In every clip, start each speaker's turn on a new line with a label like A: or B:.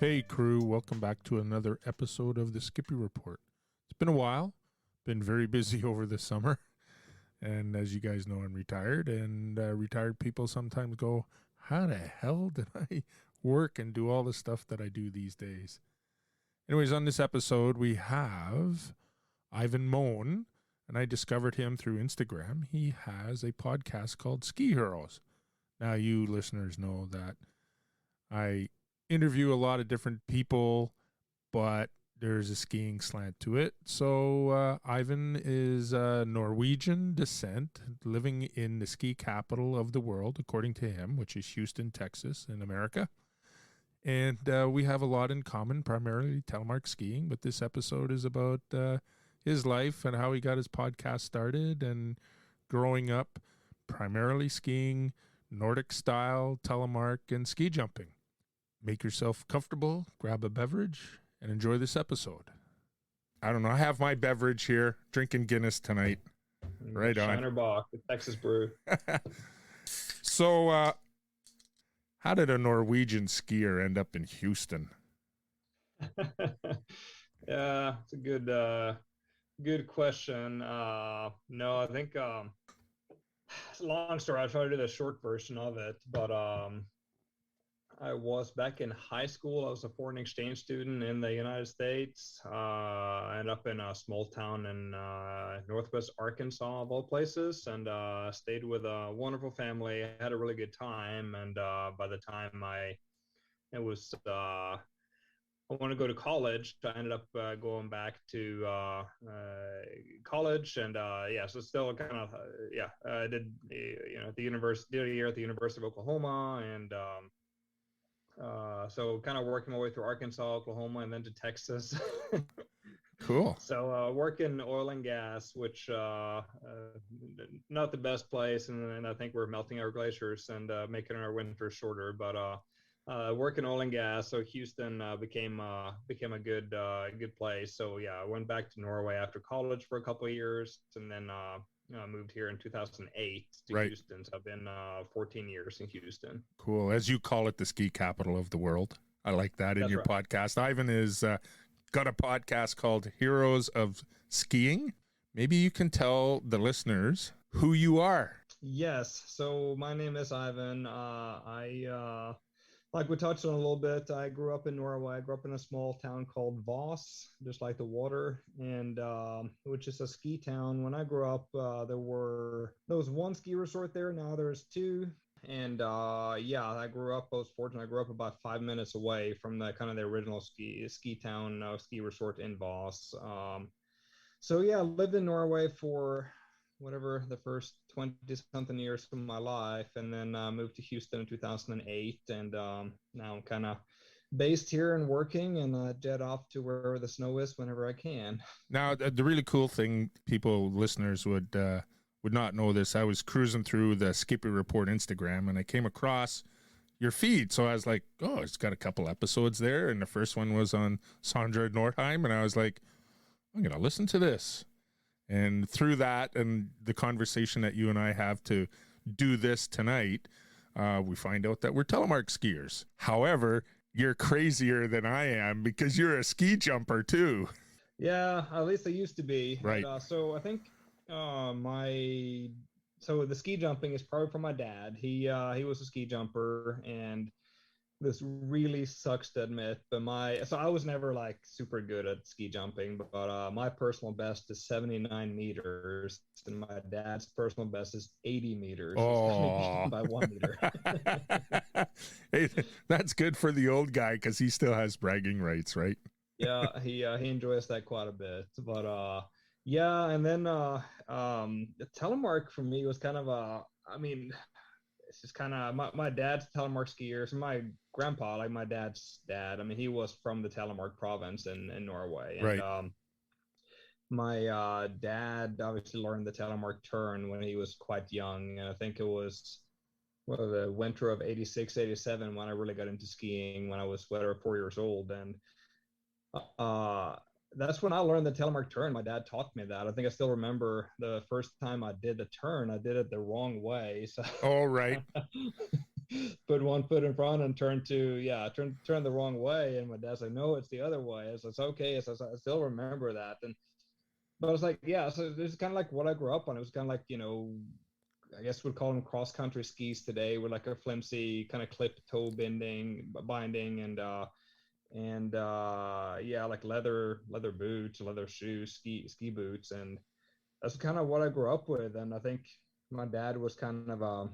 A: Hey crew, welcome back to another episode of the Skippy Report. It's been a while, been very busy over the summer, and as you guys know, I'm retired, and retired people sometimes go, how the hell did I work and do all the stuff that I do these days? Anyways, on this episode, we have Ivan Moen, and I discovered him through Instagram. He has a podcast called Ski Heroes. Now, you listeners know that I interview a lot of different people, but there's a skiing slant to it. So Ivan is Norwegian descent, living in the ski capital of the world, according to him, which is Houston, Texas, in America. And we have a lot in common, primarily Telemark Skiing, but this episode is about his life and how he got his podcast started and growing up primarily skiing Nordic style, telemark, and ski jumping. Make yourself comfortable, grab a beverage, and enjoy this episode. I don't know. I have my beverage here, drinking Guinness tonight. Right on.
B: Shiner Bock, the Texas brew.
A: So, how did a Norwegian skier end up in Houston?
B: Yeah, it's a good question. No, I think it's a long story. I'll try to do the short version of it, but I was back in high school. I was a foreign exchange student in the United States. I ended up in a small town in northwest Arkansas, of all places, and stayed with a wonderful family. I had a really good time, and by the time I want to go to college, I ended up going back to college, and so still kind of I did the university, did a year at the University of Oklahoma, and so kind of working my way through Arkansas, Oklahoma, and then to Texas.
A: Cool.
B: So working oil and gas, which not the best place, and I think we're melting our glaciers and making our winters shorter. But working oil and gas, so Houston became a good place. So yeah, I went back to Norway after college for a couple of years, and then moved here in 2008 to Houston. So I've been 14 years in Houston.
A: Cool. As you call it, the ski capital of the world. I like that in your podcast. Ivan is got a podcast called Heroes of Skiing. Maybe you can tell the listeners who you are.
B: Yes. So my name is Ivan. Like we touched on a little bit, I grew up in Norway. I grew up in a small town called Voss, just like the water, and which is a ski town. When I grew up, there was one ski resort there. Now there's two. And I grew up. I was fortunate. I grew up about 5 minutes away from the kind of the original ski town, ski resort in Voss. So yeah, I lived in Norway for whatever the first 20 something years of my life, and then moved to Houston in 2008, and now I'm kind of based here and working, and jet off to wherever the snow is whenever I can.
A: Now the really cool thing, listeners would not know this, I was cruising through the Skippy Report Instagram and I came across your feed, so I was like, oh, it's got a couple episodes there, and the first one was on Sandra Nordheim, and I was like, I'm gonna listen to this. And through that and the conversation that you and I have to do this tonight, we find out that we're telemark skiers. However, you're crazier than I am because you're a ski jumper too.
B: Yeah, at least I used to be.
A: Right.
B: But, so I think so the ski jumping is probably from my dad. He was a ski jumper, and this really sucks to admit, but so I was never like super good at ski jumping, but my personal best is 79 meters, and my dad's personal best is 80 meters.
A: Oh,
B: by 1 meter.
A: Hey, that's good for the old guy because he still has bragging rights, right?
B: Yeah, he enjoys that quite a bit, but and then the telemark for me was kind of it's just kind of my dad's telemark skier. So my grandpa, like my dad's dad, he was from the Telemark province in Norway. And
A: right.
B: My dad obviously learned the Telemark turn when he was quite young. And I think it was the winter of 86, 87 when I really got into skiing, when I was 4 years old. And that's when I learned the Telemark turn. My dad taught me that. I think I still remember the first time I did the turn, I did it the wrong way. So
A: all right.
B: put one foot in front and turn the wrong way. And my dad's like, no, it's the other way. It's okay. I still remember that. And but it's like, yeah, so it's kind of like what I grew up on. It was kind of like, I guess we'd call them cross country skis today, with like a flimsy kind of clip toe binding, and yeah, like leather boots, leather shoes, ski boots, and that's kind of what I grew up with. And I think my dad was kind of a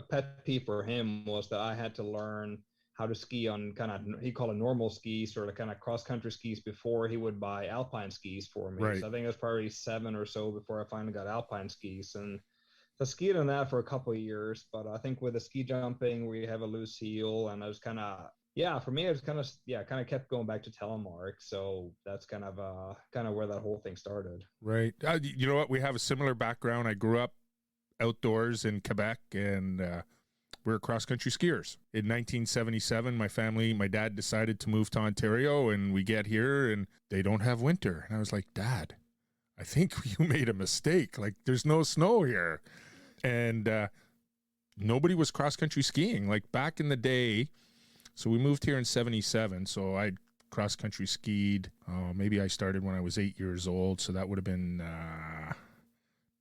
B: pet peeve for him was that I had to learn how to ski on kind of, he called it normal skis, sort of kind of cross country skis, before he would buy alpine skis for me.
A: Right.
B: So I think it was probably 7 or so before I finally got alpine skis. And I skied on that for a couple of years, but I think with the ski jumping, we have a loose heel, and I was kind of, yeah, for me, it was kind of kept going back to telemark. So that's kind of where that whole thing started.
A: Right. You know what? We have a similar background. I grew up outdoors in Quebec, and we're cross-country skiers. In 1977, my dad decided to move to Ontario, and we get here, and they don't have winter. And I was like, Dad, I think you made a mistake. Like, there's no snow here. And nobody was cross-country skiing. Like, back in the day, so we moved here in 77, so I cross-country skied. Maybe I started when I was 8 years old, so that would have been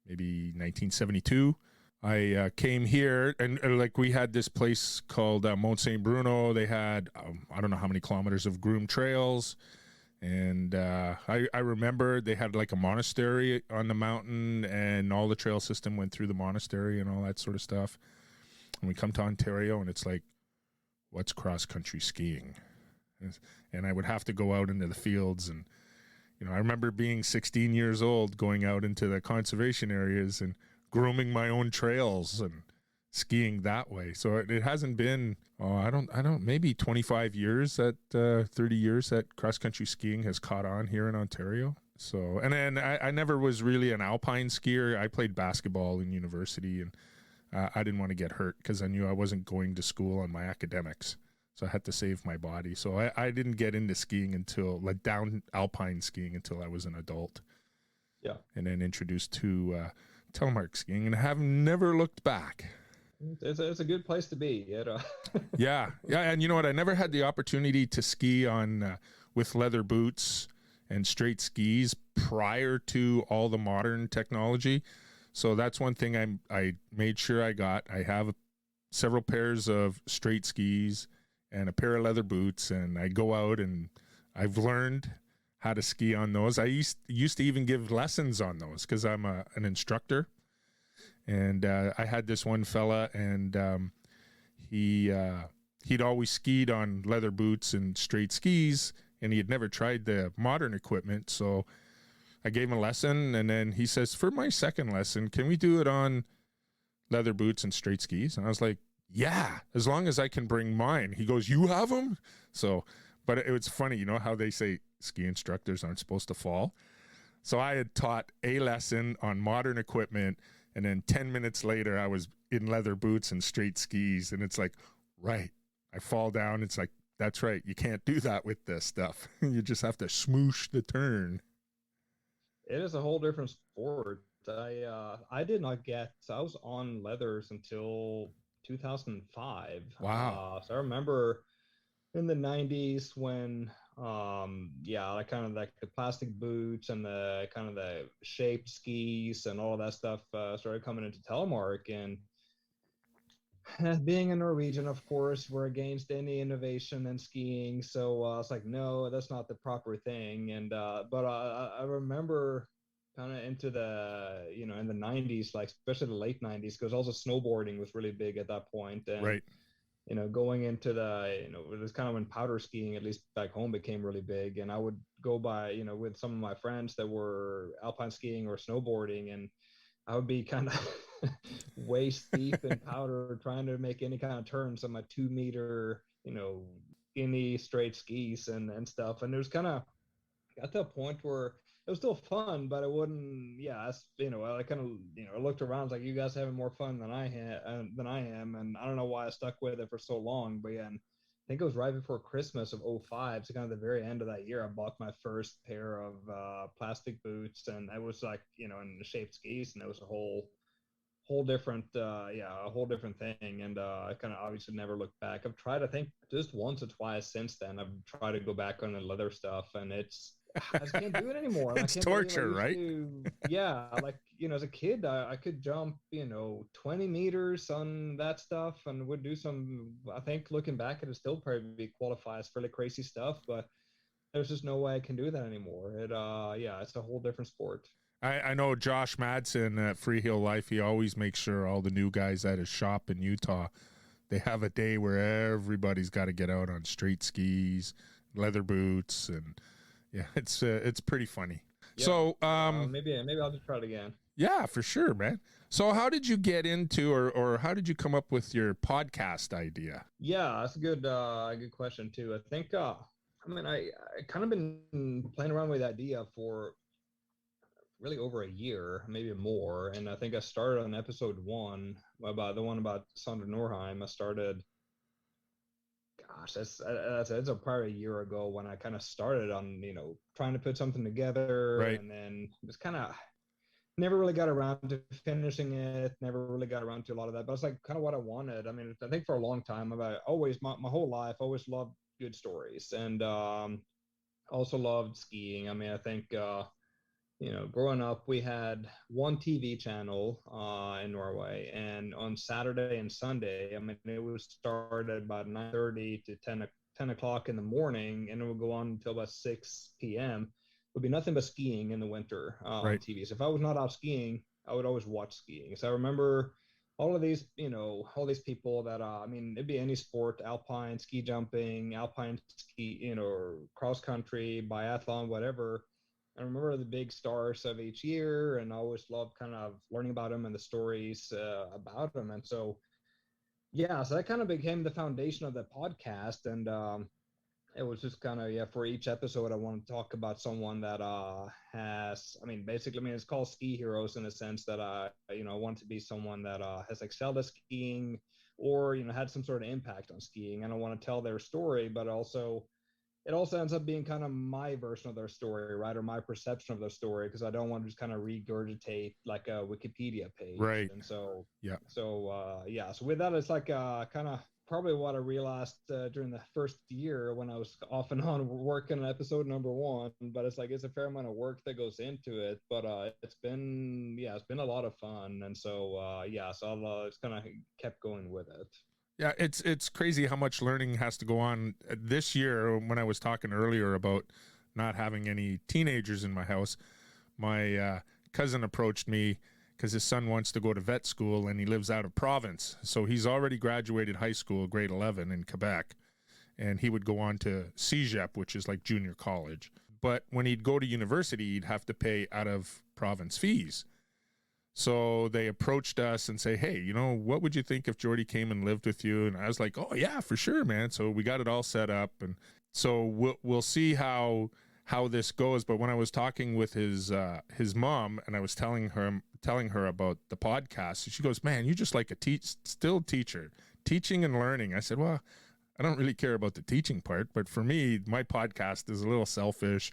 A: maybe 1972. I came here, and like we had this place called Mont Saint Bruno. They had I don't know how many kilometers of groomed trails, and I remember they had like a monastery on the mountain, and all the trail system went through the monastery and all that sort of stuff. And we come to Ontario, and it's like, what's cross-country skiing? And I would have to go out into the fields, and I remember being 16 years old, going out into the conservation areas and grooming my own trails and skiing that way. So it hasn't been, maybe 25 years, 30 years that cross-country skiing has caught on here in Ontario. So, and then I never was really an alpine skier. I played basketball in university, and I didn't want to get hurt because I knew I wasn't going to school on my academics. So I had to save my body. So I didn't get into skiing until, like, down alpine skiing, until I was an adult.
B: Yeah.
A: And then introduced to Telemark Skiing, and have never looked back.
B: It's a good place to be.
A: Yeah. And you know what? I never had the opportunity to ski on with leather boots and straight skis prior to all the modern technology. So that's one thing I made sure I got. I have several pairs of straight skis and a pair of leather boots, and I go out, and I've learned how to ski on those. I used to even give lessons on those because I'm an instructor. And I had this one fella, and he'd always skied on leather boots and straight skis, and he had never tried the modern equipment. So I gave him a lesson, and then he says, for my second lesson, can we do it on leather boots and straight skis? And I was like, yeah, as long as I can bring mine. He goes, you have them? So, but it was funny, how they say ski instructors aren't supposed to fall. So I had taught a lesson on modern equipment, and then 10 minutes later, I was in leather boots and straight skis. And it's like, right, I fall down. It's like, that's right. You can't do that with this stuff. You just have to smoosh the turn.
B: It is a whole different sport. I did not get, so I was on leathers until 2005.
A: Wow.
B: So I remember in the 90s when like kind of like the plastic boots and the kind of the shaped skis and all that stuff started coming into Telemark. And being a Norwegian, of course, we're against any innovation in skiing. So it's like, no, that's not the proper thing. And but I remember kind of into the in the 90s, like especially the late 90s, because also snowboarding was really big at that point. And
A: right.
B: Going into it was kind of when powder skiing, at least back home, became really big. And I would go by, with some of my friends that were alpine skiing or snowboarding, and I would be kind of waist deep in powder trying to make any kind of turns on my 2 meter, skinny straight skis and stuff. And it was kind of got to a point where it was still fun, but it wouldn't. Yeah, I kind of I looked around, was like, you guys having more fun than I am, and I don't know why I stuck with it for so long. But yeah, and I think it was right before Christmas of '05, so kind of the very end of that year, I bought my first pair of plastic boots, and it was like in the shaped skis, and it was a a whole different thing. And I kind of obviously never looked back. I've tried, I think, just once or twice since then. I've tried to go back on the leather stuff, and I just can't do it anymore. And I
A: It's
B: can't believe I
A: torture,
B: used
A: right?
B: to, yeah, like, as a kid, I could jump, 20 meters on that stuff and would do some, I think looking back, it would still probably qualify as fairly crazy stuff, but there's just no way I can do that anymore. Yeah, it's a whole different sport.
A: I know Josh Madsen at Free Heel Life, he always makes sure all the new guys at his shop in Utah, they have a day where everybody's got to get out on straight skis, leather boots, and yeah, it's pretty funny.
B: Yeah.
A: So
B: maybe I'll just try it again.
A: yeah, for sure, man. So how did you get into, or how did you come up with your podcast idea?
B: Yeah, that's a good question too. I think I kind of been playing around with the idea for really over a year, maybe more. And I think I started on episode 1 about the one about Sandra Norheim. I started, gosh, that's probably a year ago when I kind of started on, trying to put something together,
A: Right.
B: and then just kind of never really got around to finishing it. Never really got around to a lot of that, but it's like kind of what I wanted. I mean, I think for a long time, I've always my whole life always loved good stories, and also loved skiing. I mean, I think growing up, we had one TV channel in Norway, and on Saturday and Sunday, I mean, it would start at about 9:30 to 10 o'clock in the morning, and it would go on until about 6 p.m. It would be nothing but skiing in the winter
A: Right.
B: on TV. So if I was not out skiing, I would always watch skiing. So I remember all of these, all these people that, I mean, it'd be any sport, alpine, ski jumping, alpine ski, cross country, biathlon, whatever. I remember the big stars of each year, and I always loved kind of learning about them and the stories about them. And so, yeah, so that kind of became the foundation of the podcast. And it was just kind of, yeah, for each episode, I want to talk about someone that has, I mean, basically, I mean, it's called Ski Heroes in the sense that, I want to be someone that has excelled at skiing or, had some sort of impact on skiing. And I want to tell their story, but also, it also ends up being kind of my version of their story, right? Or my perception of their story, because I don't want to just kind of regurgitate like a Wikipedia page.
A: Right.
B: And so,
A: Yeah.
B: So with that, it's like kind of probably what I realized during the first year when I was off and on working on episode number 1. But it's like, it's a fair amount of work that goes into it. But it's been a lot of fun. And so, so I've it's kind of kept going with it.
A: Yeah, it's crazy how much learning has to go on. This year, when I was talking earlier about not having any teenagers in my house, my cousin approached me because his son wants to go to vet school and he lives out of province. So he's already graduated high school, grade 11 in Quebec, and he would go on to CEGEP, which is like junior college. But when he'd go to university, he'd have to pay out of province fees. So they approached us and say, hey, what would you think if Jordy came and lived with you? And I was like, oh, yeah, for sure, man. So we got it all set up. And so we'll see how this goes. But when I was talking with his mom and I was telling her about the podcast, she goes, man, you just like a still teacher, teaching and learning. I said, well, I don't really care about the teaching part. But for me, my podcast is a little selfish.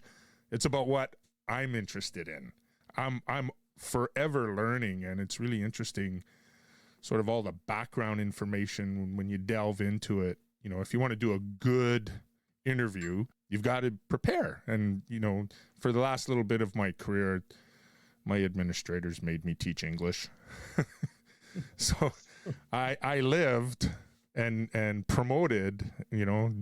A: It's about what I'm interested in. I'm forever learning, and it's really interesting sort of all the background information when you delve into it. If you want to do a good interview, you've got to prepare. And for the last little bit of my career, my administrators made me teach English. So I lived and promoted,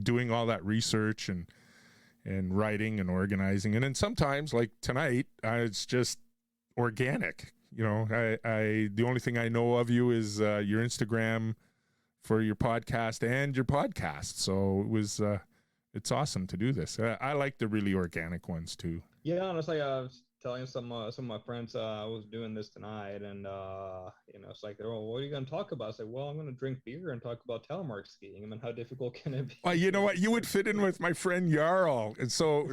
A: doing all that research and writing and organizing. And then sometimes, like tonight, it's just organic. The only thing I know of you is your Instagram for your podcast and your podcast. So it's awesome to do this. I like the really organic ones too.
B: Yeah, honestly, I was telling some of my friends I was doing this tonight, and it's like, oh, what are you going to talk about? I said, well, I'm going to drink beer and talk about telemark skiing. I mean, how difficult can it be?
A: Well, you know what? You would fit in with my friend Jarl, and so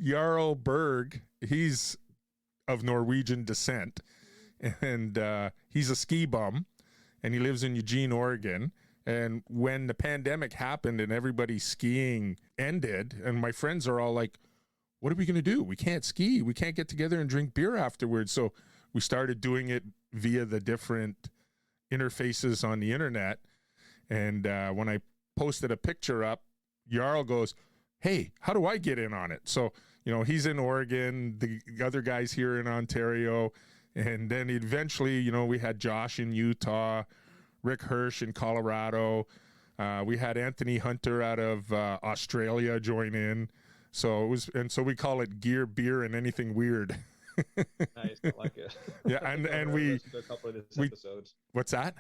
A: Jarl Berg, he's of Norwegian descent, and he's a ski bum, and he lives in Eugene, Oregon. And when the pandemic happened and everybody's skiing ended, and my friends are all like, what are we going to do? We can't ski. We can't get together and drink beer afterwards. So we started doing it via the different interfaces on the internet. And when I posted a picture up, Jarl goes, "Hey, how do I get in on it?" So, he's in Oregon, the other guy's here in Ontario. And then eventually, we had Josh in Utah, Rick Hirsch in Colorado. We had Anthony Hunter out of Australia join in. So so we call it gear, beer, and anything weird.
B: Nice, I like it.
A: Yeah, and we
B: listened to a couple of these episodes.
A: What's that?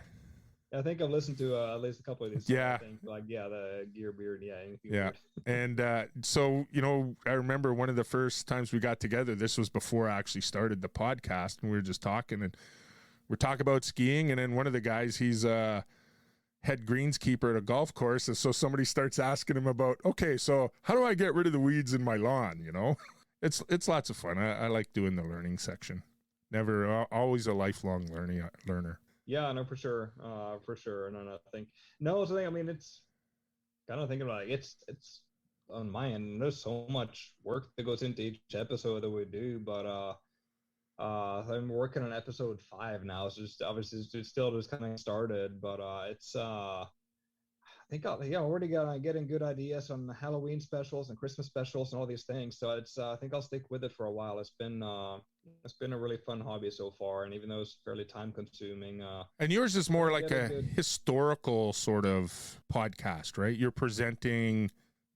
B: I think I've listened to at least a couple of these.
A: Yeah.
B: I think the gear, beard,
A: yeah. And so, I remember one of the first times we got together, this was before I actually started the podcast, and we were just talking, and we're talking about skiing. And then one of the guys, he's head greenskeeper at a golf course. And so somebody starts asking him about, okay, so how do I get rid of the weeds in my lawn? It's lots of fun. I like doing the learning section. Never, always a lifelong learner.
B: Yeah, no, for sure. And I think, it's kind of thinking about it. It's on my end. There's so much work that goes into each episode that we do, but I'm working on episode 5 now. So just obviously it's still just kind of started, but it's I think already getting good ideas on the Halloween specials and Christmas specials and all these things. So it's I think I'll stick with it for a while. It's been a really fun hobby so far, and even though it's fairly time consuming.
A: And yours is more like a historical sort of podcast, right? You're presenting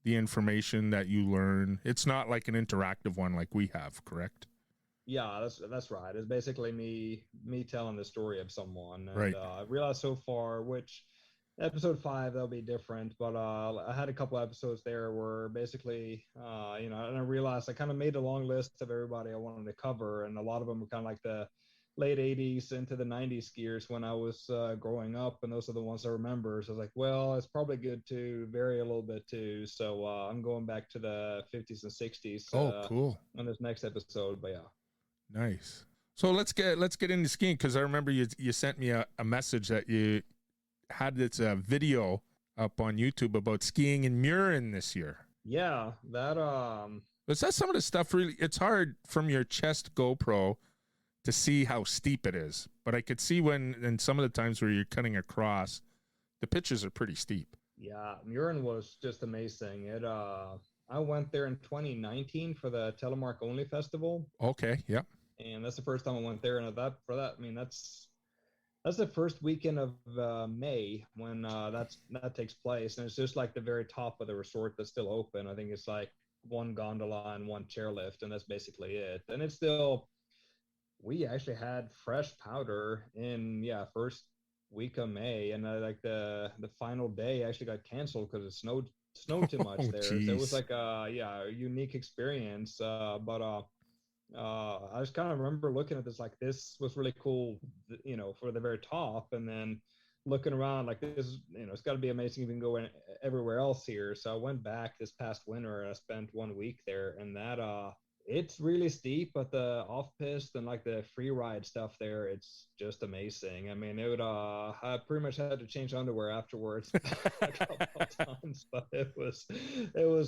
A: the information that you learn. It's not like an interactive one like we have, correct?
B: Yeah, that's right. It's basically me telling the story of someone. And,
A: right.
B: I realized so far, which episode 5 that'll be different, but I had a couple episodes there where basically, and I realized I kind of made a long list of everybody I wanted to cover, and a lot of them were kind of like the late 80s into the 90s skiers when I was growing up, and those are the ones I remember. So I was like, well, it's probably good to vary a little bit too. So I'm going back to the 50s and 60s.
A: Cool.
B: On this next episode, but yeah.
A: Nice. So let's get into skiing, because I remember you sent me a message that you had this video up on YouTube about skiing in Murin this year.
B: Yeah, that
A: Was that some of the stuff really? It's hard from your chest GoPro to see how steep it is, but I could see in some of the times where you're cutting across, the pitches are pretty steep.
B: Yeah, Murin was just amazing. I went there in 2019 for the Telemark Only Festival.
A: Okay, yep.
B: And that's the first time I went there, and that's the first weekend of May when that takes place, and it's just like the very top of the resort that's still open. I think it's like one gondola and one chairlift, and that's basically it. And it's still, we actually had fresh powder in first week of May, and like the final day actually got canceled because it snowed too much there. So it was like a unique experience, but I just kind of remember looking at this like, this was really cool, for the very top, and then looking around like, this, it's got to be amazing you can go in everywhere else here. So I went back this past winter and I spent 1 week there, and that it's really steep, but the off-piste and like the free ride stuff there, it's just amazing. I mean, it would I pretty much had to change underwear afterwards a couple of times, but it was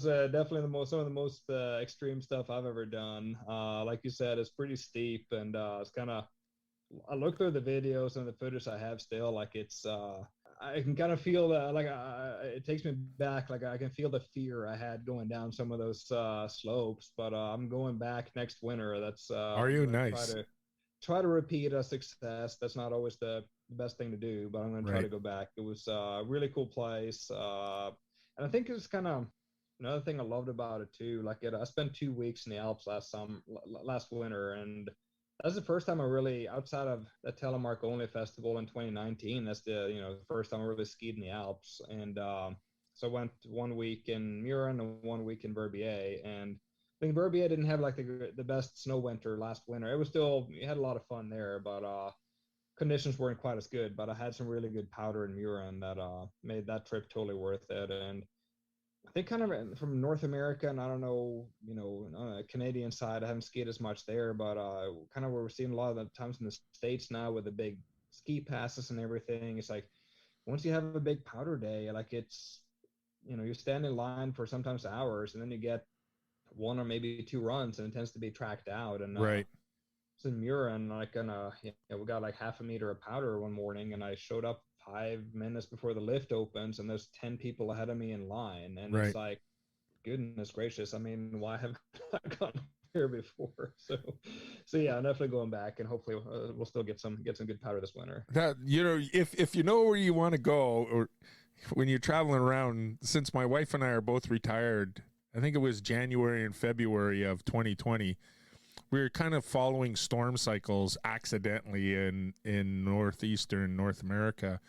B: definitely some of the most extreme stuff I've ever done. Like you said, it's pretty steep, and it's kind of, I look through the videos and the footage I have still, like it's I can kind of feel that, like it takes me back. Like I can feel the fear I had going down some of those slopes. But I'm going back next winter. That's
A: are you nice?
B: Try to repeat a success. That's not always the best thing to do, but I'm going to try to go back. It was a really cool place, and I think it was kind of another thing I loved about it too. Like I spent 2 weeks in the Alps last winter, and that's the first time I really, outside of the Telemark Only Festival in 2019, that's the first time I really skied in the Alps. And so I went 1 week in Murin and 1 week in Verbier. And I think Verbier didn't have like the best snow winter last winter. It was still, you had a lot of fun there, but conditions weren't quite as good. But I had some really good powder in Murin that made that trip totally worth it. And I think kind of from North America, and I don't know, on the Canadian side, I haven't skied as much there, but kind of where we're seeing a lot of the times in the States now with the big ski passes and everything, it's like, once you have a big powder day, like it's, you stand in line for sometimes hours, and then you get 1 or maybe 2 runs, and it tends to be tracked out. And
A: right.
B: in Murin, like we got like half a meter of powder one morning, and I showed up 5 minutes before the lift opens, and there's 10 people ahead of me in line, and it's
A: Right.
B: like, goodness gracious, I mean, why have I gone here before? So yeah, I'm definitely going back, and hopefully we'll still get some good powder this winter.
A: That, you know, if you know where you want to go, or when you're traveling around, since my wife and I are both retired, I think it was January and February of 2020, we were kind of following storm cycles accidentally in northeastern North America.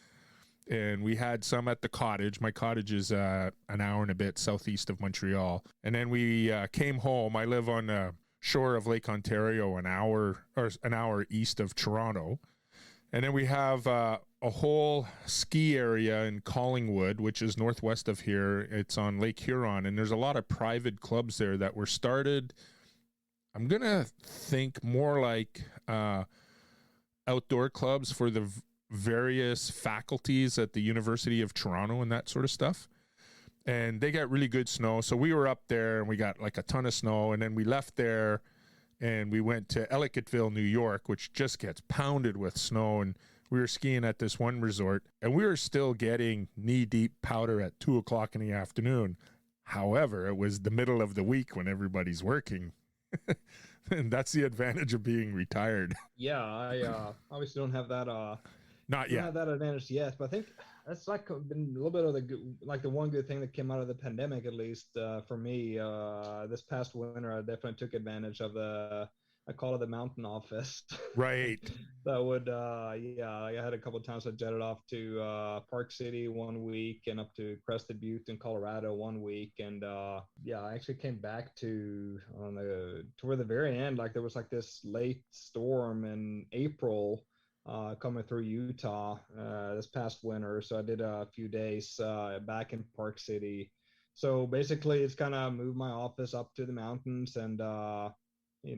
A: And we had some at the cottage. My cottage is an hour and a bit southeast of Montreal. And then we came home. I live on the shore of Lake Ontario, an hour east of Toronto. And then we have a whole ski area in Collingwood, which is northwest of here. It's on Lake Huron. And there's a lot of private clubs there that were started, I'm going to think more like outdoor clubs for the various faculties at the University of Toronto and that sort of stuff. And they got really good snow. So we were up there and we got like a ton of snow. And then we left there and we went to Ellicottville, New York, which just gets pounded with snow. And we were skiing at this one resort and we were still getting knee-deep powder at 2:00 in the afternoon. However, it was the middle of the week when everybody's working. And that's the advantage of being retired.
B: Yeah, I obviously don't have that
A: Not yet.
B: Don't have that advantage yet, but I think that's like been a little bit of the one good thing that came out of the pandemic, at least for me. This past winter, I definitely took advantage of I call it the mountain office.
A: Right.
B: That would, I had a couple of times I jetted off to Park City one week and up to Crested Butte in Colorado one week. And I actually came back toward the very end. Like there was like this late storm in April coming through Utah this past winter. So I did a few days back in Park City. So basically it's kind of moved my office up to the mountains and,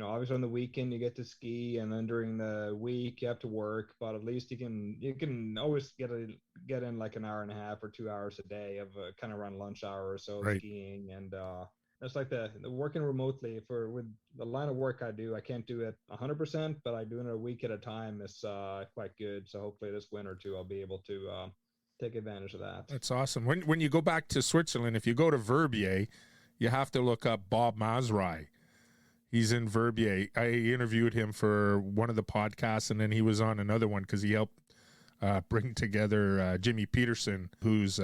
B: obviously on the weekend you get to ski, and then during the week you have to work. But at least you can always get in like an hour and a half or 2 hours a day of kind of around lunch hour or so
A: right.
B: skiing. And that's like the working remotely with the line of work I do. I can't do it 100%, but I do it a week at a time is quite good. So hopefully this winter too, I'll be able to take advantage of that.
A: That's awesome. When you go back to Switzerland, if you go to Verbier, you have to look up Bob Masrai. He's in Verbier. I interviewed him for one of the podcasts, and then he was on another one because he helped bring together Jimmy Peterson, who's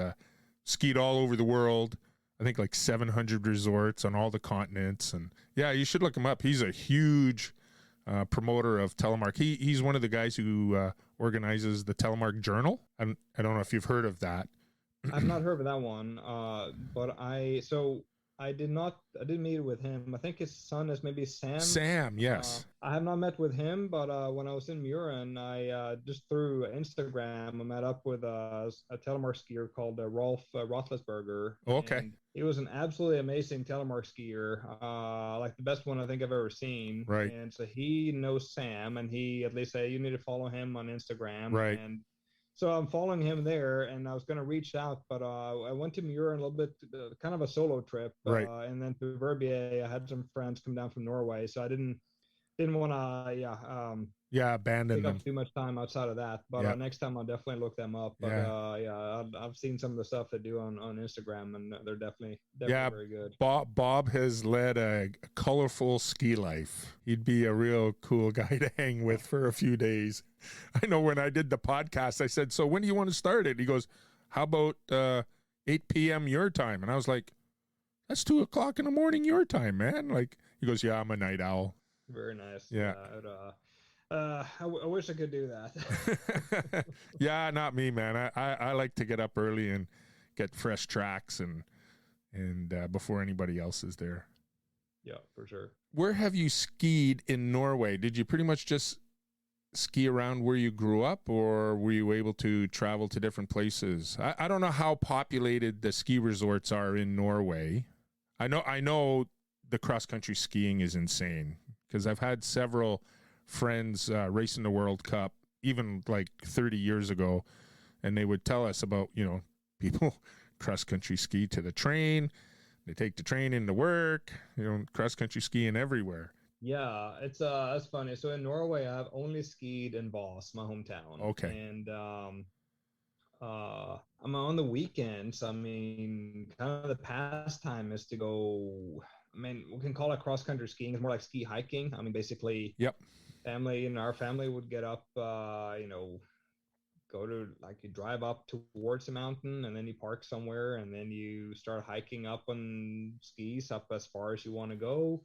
A: skied all over the world. I think like 700 resorts on all the continents. And yeah, you should look him up. He's a huge promoter of Telemark. He's one of the guys who organizes the Telemark Journal. I don't know if you've heard of that.
B: I've not heard of that one, but I didn't meet with him. I think his son is maybe Sam.
A: Sam, yes.
B: I have not met with him, but when I was in Murin, I just through Instagram, I met up with a telemark skier called Rolf Roethlisberger.
A: Okay.
B: He was an absolutely amazing telemark skier, like the best one I think I've ever seen.
A: Right.
B: And so he knows Sam, and he at least said, you need to follow him on Instagram.
A: Right.
B: And so I'm following him there, and I was going to reach out, but I went to Muir a little bit, kind of a solo trip.
A: Right.
B: And then to Verbier, I had some friends come down from Norway, so I didn't want to,
A: abandon
B: take
A: them.
B: up too much time outside of that. But next time I'll definitely look them up. But I've seen some of the stuff they do on Instagram, and they're definitely very good.
A: Bob has led a colorful ski life. He'd be a real cool guy to hang with for a few days. I know when I did the podcast, I said, so when do you want to start it? He goes, how about 8 p.m. your time? And I was like, that's 2:00 in the morning your time, man. Like, he goes, yeah, I'm a night owl.
B: Very nice.
A: Yeah.
B: I wish I could do that.
A: Yeah, not me, man. I like to get up early and get fresh tracks and before anybody else is there.
B: Yeah, for sure.
A: Where have you skied in Norway? Did you pretty much just ski around where you grew up, or were you able to travel to different places? I don't know how populated the ski resorts are in Norway. I know the cross-country skiing is insane because I've had several friends racing the World Cup, even like 30 years ago, and they would tell us about, people cross-country ski to the train. They take the train into work, cross-country skiing everywhere.
B: Yeah, it's that's funny. So in Norway, I've only skied in Voss, my hometown,
A: Okay.
B: and I'm on the weekends. I mean, kind of the pastime is to go. I mean, we can call it cross country skiing. It's more like ski hiking. I mean, basically,
A: Yep.
B: family and our family would get up, go to like you drive up towards the mountain and then you park somewhere and then you start hiking up on skis up as far as you want to go.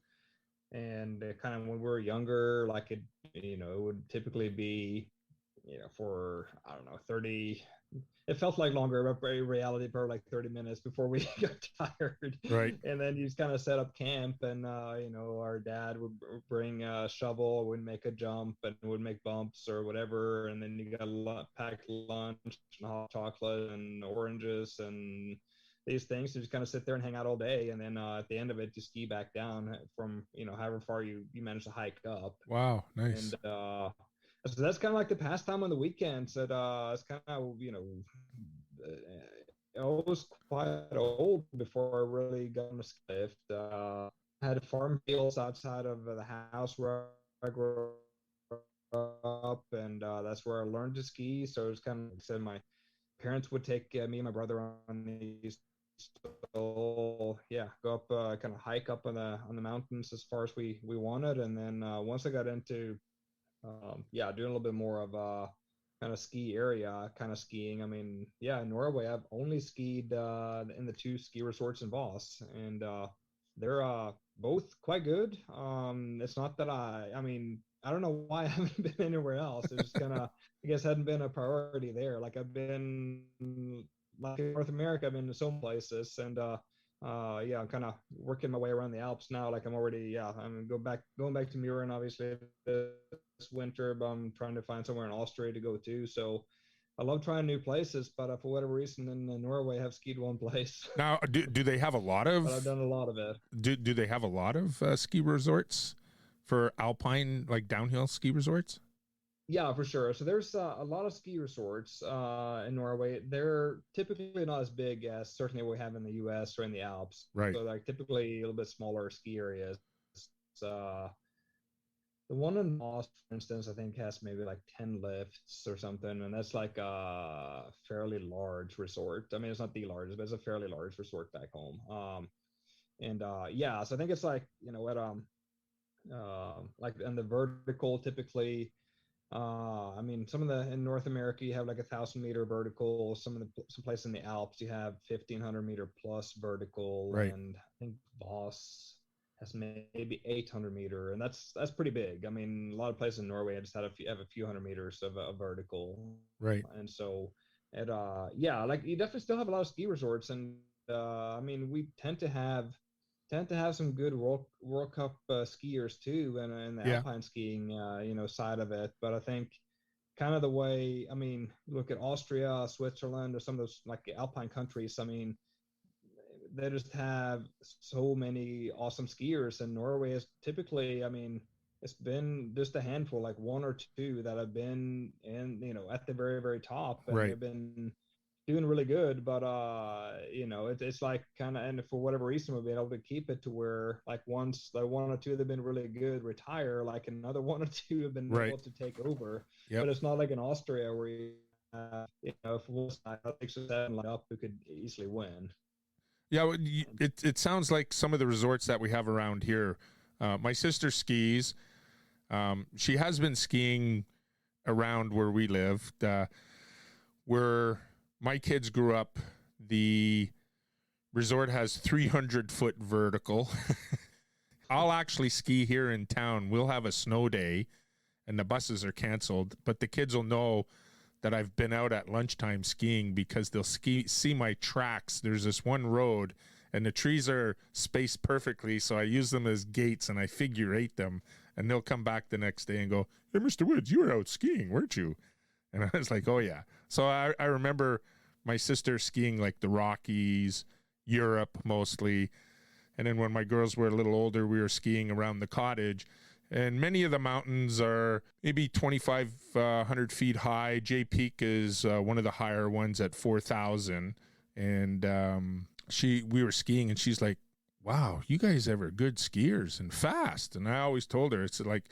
B: And kind of when we were younger, like it would typically be, for I don't know, 30, it felt like longer, but in reality, probably like 30 minutes before we got tired.
A: Right.
B: And then you just kind of set up camp, and our dad would bring a shovel, would make a jump, and would make bumps or whatever. And then you got a packed lunch and hot chocolate and oranges and these things. So just kind of sit there and hang out all day, and then at the end of it, to ski back down from however far you manage to hike up.
A: Wow. Nice.
B: And so that's kind of like the pastime on the weekends. That it's kind of I was quite old before I really got on a ski lift. I had farm fields outside of the house where I grew up, and that's where I learned to ski. So it was kind of like I said, my parents would take me and my brother on these. So yeah, go up, kind of hike up on the mountains as far as we wanted, and then once I got into yeah, doing a little bit more of kind of ski area kind of skiing. I mean, yeah, in Norway, I've only skied in the two ski resorts in Voss, and they're both quite good. It's not that I mean, I don't know why I haven't been anywhere else. It's just kind of, I guess, hadn't been a priority there. Like I've been, like in North America, I've been to some places, and yeah, I'm kind of working my way around the Alps now. Like I'm already, yeah, I'm going back to Murin, obviously, this winter, but I'm trying to find somewhere in Austria to go to. So I love trying new places, but for whatever reason in Norway, I've skied one place.
A: Now, do they have a lot
B: But I've
A: of
B: done a lot of it.
A: do they have a lot of ski resorts for alpine, like downhill ski resorts?
B: Yeah, for sure. So there's a lot of ski resorts in Norway. They're typically not as big as certainly what we have in the U.S. or in the Alps.
A: Right.
B: So they're typically a little bit smaller ski areas. Uh, the one in Moss, for instance, I think has maybe like 10 lifts or something, and that's like a fairly large resort. I mean, it's not the largest, but it's a fairly large resort back home. And yeah, so I think it's like at like in the vertical typically. I mean, some of the in North America you have like 1,000 meter vertical. Some place in the Alps you have 1,500 meter plus vertical,
A: Right.
B: and I think Voss has maybe 800 meter, and that's pretty big. I mean, a lot of places in Norway I just have a few hundred meters of a vertical,
A: Right.
B: and so it yeah, like you definitely still have a lot of ski resorts, and I mean we tend to have some good World Cup skiers too, and in the
A: Yeah.
B: alpine skiing, side of it. But I think kind of the way, I mean, look at Austria, Switzerland, or some of those like alpine countries. I mean, they just have so many awesome skiers, and Norway is typically, I mean, it's been just a handful, like one or two that have been in, at the very, very top, and
A: Right.
B: they've been doing really good. But it's like kind of, and for whatever reason we've been able to keep it to where like once the one or two that have been really good retire, like another one or two have been
A: Right.
B: able to take over.
A: Yep.
B: But it's not like in Austria where you if one side 6 or 7 like up who could easily win.
A: Yeah. It sounds like some of the resorts that we have around here. My sister skis. She has been skiing around where we live. Where my kids grew up, the resort has 300-foot vertical. I'll actually ski here in town. We'll have a snow day, and the buses are canceled, but the kids will know that I've been out at lunchtime skiing because they'll see my tracks. There's this one road, and the trees are spaced perfectly, so I use them as gates, and I figure eight them, and they'll come back the next day and go, "Hey, Mr. Woods, you were out skiing, weren't you?" And I was like, "Oh, yeah." So I remember my sister skiing like the Rockies, Europe mostly. And then when my girls were a little older, we were skiing around the cottage. And many of the mountains are maybe 2,500 feet high. Jay Peak is one of the higher ones at 4,000. And we were skiing, and she's like, wow, you guys ever good skiers and fast. And I always told her, it's like,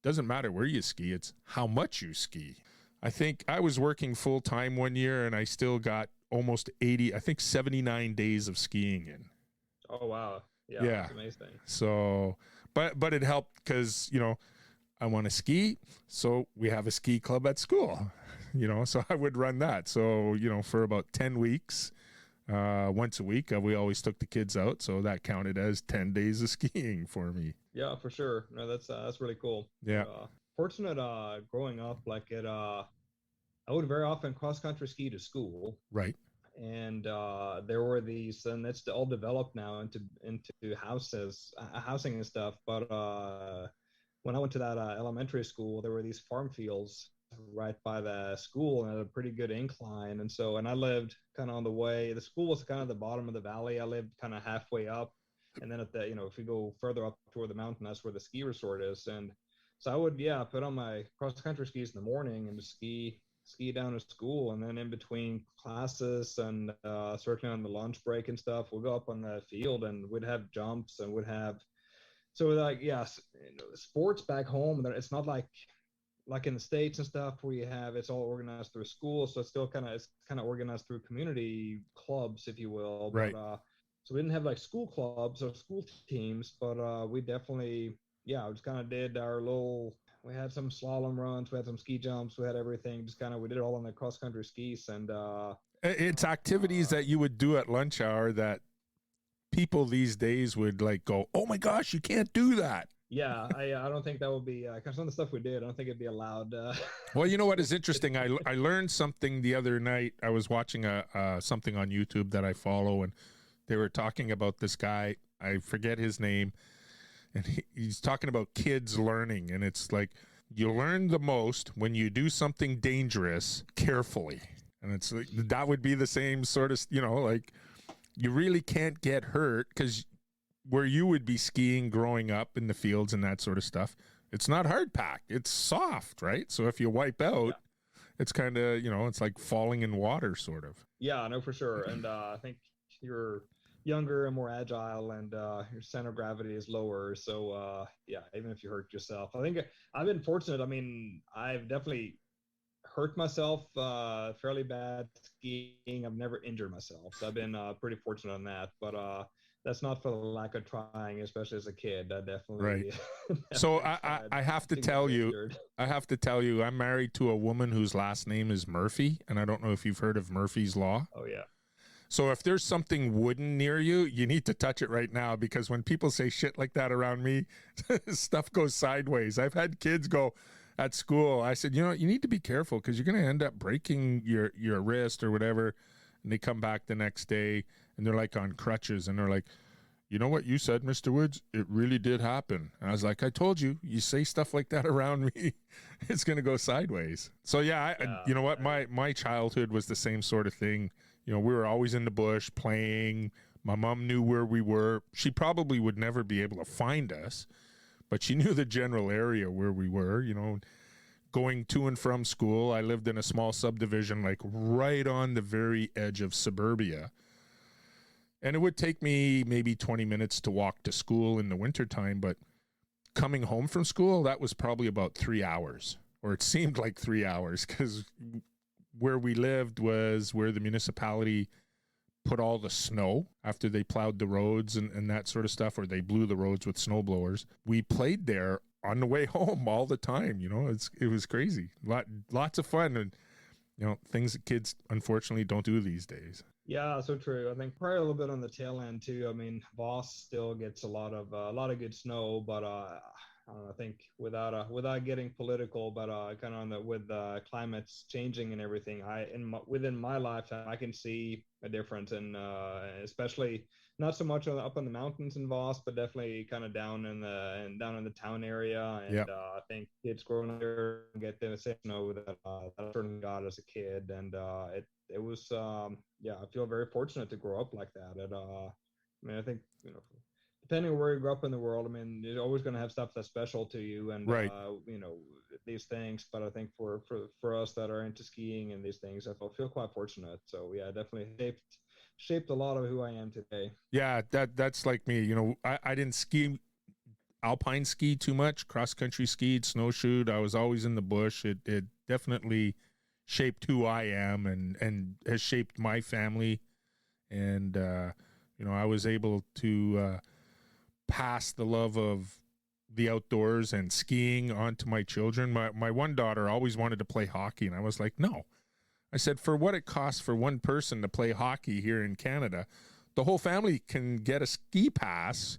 A: doesn't matter where you ski, it's how much you ski. I think I was working full time one year and I still got almost 80, I think 79 days of skiing in.
B: Oh wow. Yeah,
A: Yeah.
B: that's amazing.
A: So, but it helped because, I want to ski. So we have a ski club at school, so I would run that. So, for about 10 weeks, once a week, we always took the kids out. So that counted as 10 days of skiing for me.
B: Yeah, for sure. No, that's really cool.
A: Yeah.
B: Fortunate growing up, like I would very often cross country ski to school.
A: Right.
B: And there were these, and it's all developed now into housing and stuff. But when I went to that elementary school, there were these farm fields right by the school and had a pretty good incline. And I lived kind of on the way. The school was kind of the bottom of the valley. I lived kind of halfway up, and then if you go further up toward the mountain, that's where the ski resort is. And so I would, yeah, put on my cross country skis in the morning and just ski down to school, and then in between classes and certainly on the lunch break and stuff, we'll go up on the field and we'd have jumps and would have so like yes, sports back home. It's not like in the States and stuff where you have it's all organized through school, so it's kind of organized through community clubs, if you will.
A: Right.
B: But so we didn't have like school clubs or school teams, but we definitely, yeah, we just kind of did our little. We had some slalom runs, we had some ski jumps, we had everything. Just kind of we did it all on the cross country skis, and
A: it's activities that you would do at lunch hour that people these days would like go, oh my gosh, you can't do that.
B: Yeah, I don't think that would be some of the stuff we did. I don't think it'd be allowed.
A: Well, you know what is interesting? I learned something the other night. I was watching something on YouTube that I follow, and they were talking about this guy. I forget his name, and he's talking about kids learning, and it's like you learn the most when you do something dangerous carefully, and it's like, that would be the same sort of, like you really can't get hurt because where you would be skiing growing up in the fields and that sort of stuff, it's not hard pack, it's soft, right? So if you wipe out, it's kind of, it's like falling in water sort of.
B: Yeah, no, for sure. And I think you're younger and more agile, and your center of gravity is lower. So yeah, even if you hurt yourself, I think I've been fortunate. I mean, I've definitely hurt myself fairly bad skiing. I've never injured myself, so I've been pretty fortunate on that. But that's not for the lack of trying, especially as a kid. I definitely
A: right.
B: definitely
A: so I have to tell you, I'm married to a woman whose last name is Murphy, and I don't know if you've heard of Murphy's Law.
B: Oh yeah.
A: So if there's something wooden near you, you need to touch it right now, because when people say shit like that around me, stuff goes sideways. I've had kids go at school. I said, you need to be careful because you're going to end up breaking your wrist or whatever. And they come back the next day and they're like on crutches and they're like, you know what you said, Mr. Woods? It really did happen. And I was like, I told you, you say stuff like that around me, it's going to go sideways. So yeah, you know what? My childhood was the same sort of thing. We were always in the bush playing. My mom knew where we were. She probably would never be able to find us, but she knew the general area where we were, going to and from school. I lived in a small subdivision, like right on the very edge of suburbia. And it would take me maybe 20 minutes to walk to school in the wintertime, but coming home from school, that was probably about 3 hours, or it seemed like 3 hours, because where we lived was where the municipality put all the snow after they plowed the roads and that sort of stuff, or they blew the roads with snow blowers. We played there on the way home all the time. It was crazy. Lots of fun, and things that kids unfortunately don't do these days.
B: Yeah, so true. I think probably a little bit on the tail end too. I mean, Voss still gets a lot of good snow, but I don't know, I think without getting political, but kind of with climates changing and everything, within my lifetime, I can see a difference, and especially not so much up in the mountains in Voss, but definitely kind of down in the town area. And I think kids growing up there get the same snow that I certainly got as a kid, and it was I feel very fortunate to grow up like that. And I mean, I think depending on where you grew up in the world, I mean, you're always going to have stuff that's special to you, and
A: right.
B: These things. But I think for us that are into skiing and these things, I feel quite fortunate. So yeah, definitely shaped a lot of who I am today.
A: Yeah, that's like me. I didn't ski alpine ski too much, cross country skied, snowshoed. I was always in the bush. It definitely shaped who I am and has shaped my family. And I was able to pass the love of the outdoors and skiing on to my children. My one daughter always wanted to play hockey, and I was like, no. I said, for what it costs for one person to play hockey here in Canada, the whole family can get a ski pass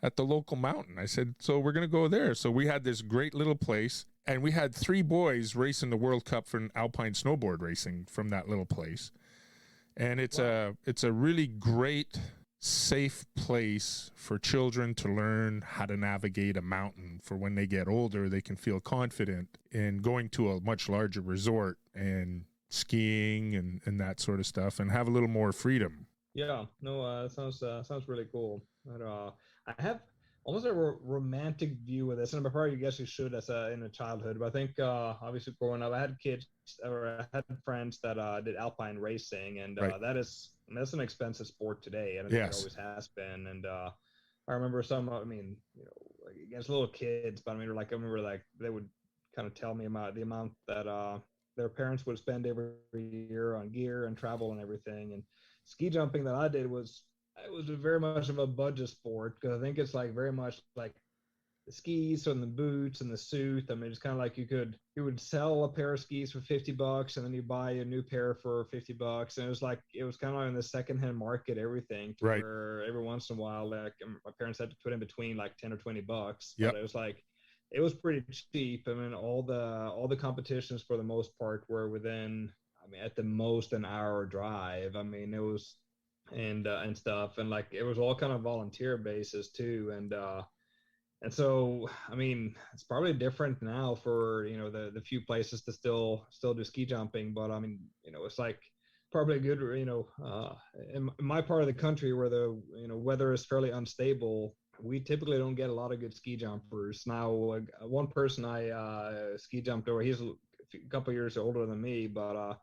A: at the local mountain. I said, so we're going to go there. So we had this great little place, and we had 3 boys racing the World Cup for alpine snowboard racing from that little place. And it's a really great, safe place for children to learn how to navigate a mountain. For when they get older, they can feel confident in going to a much larger resort and skiing and that sort of stuff, and have a little more freedom.
B: Yeah, no, sounds really cool. But, I have almost a romantic view of this, and before you guess you should as in a childhood. But I think obviously growing up, I had kids or I had friends that did alpine racing, and
A: Right.
B: that's an expensive sport today, and I think it always has been. And I remember like against little kids, but I remember like they would kind of tell me about the amount that their parents would spend every year on gear and travel and everything. And ski jumping that I did was very much of a budget sport, because I think it's like very much like the skis and the boots and the suit. I mean, it's kind of like you would sell a pair of skis for $50, and then you buy a new pair for $50, and it was kind of like in the secondhand market, everything.
A: Right.
B: Where every once in a while, like my parents had to put in between like $10 or $20.
A: Yep.
B: But it was pretty cheap. I mean, all the competitions for the most part were within, I mean, at the most an hour drive. I mean, it was and stuff, and like it was all kind of volunteer basis too. And so, I mean, it's probably different now for the few places to still do ski jumping. But I mean, it's like probably a good, in my part of the country where the weather is fairly unstable, we typically don't get a lot of good ski jumpers. Now, one person I ski jumped over, he's a couple years older than me, but I